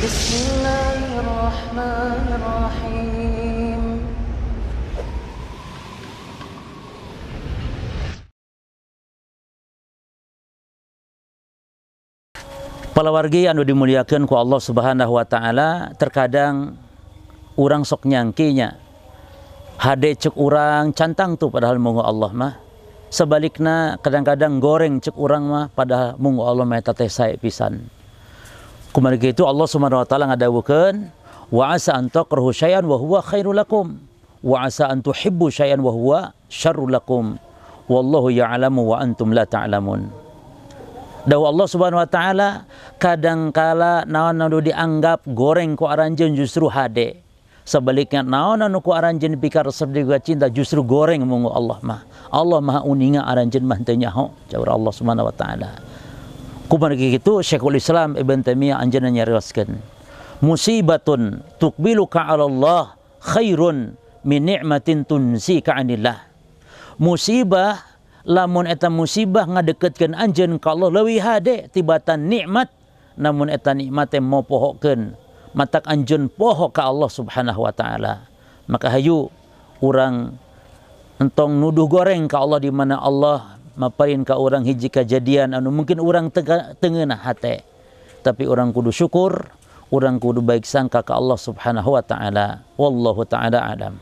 Bismillahirrahmanirrahim. Para wargi anu dimuliakeun ku Allah Subhanahu wa taala, terkadang urang sok nyangkinya hade cek urang cantang tu padahal munggu Allah mah. Sebalikna kadang-kadang goreng cek urang mah padahal munggu Allah mah eta teh sae pisan. Kumaha kitu Allah Subhanahu wa taala ngadawukeun, wa asa an takrahu syai'an wa huwa khairul lakum wa asa an tuhibbu syai'an wa huwa syarrul lakum wallahu ya'lamu wa antum la ta'lamun. Dawuh Allah Subhanahu wa taala, kadangkala naon anu dianggap goreng ku aranjeun justru hade. Sebaliknya naon anu ku aranjeun pikar resep juga cinta justru goreng munggu Allah mah. Allah Maha uninga aranjeun mah teu nyaho, caur Allah Subhanahu wa taala. Kumaha kitu Syekhul Islam Ibn Taimiyah anjeunna nyarioskeun, musibatun tuqbiluka 'ala Allah khairun min ni'matin tunsika 'anillah. Musibah lamun eta musibah ngadeketkeun anjeun ka Allah leuwih hade tibatan nikmat, namun eta nikmat teh mopohokeun matak anjeun poho ka Allah Subhanahu wa taala. Maka hayu urang entong nuduh goreng ka Allah di mana Allah maparin ka urang hiji kejadian anu mungkin urang teu ngeunah hate, tapi urang kudu syukur, urang kudu baik sangka ka Allah Subhanahu wa taala. Wallahu taala alam.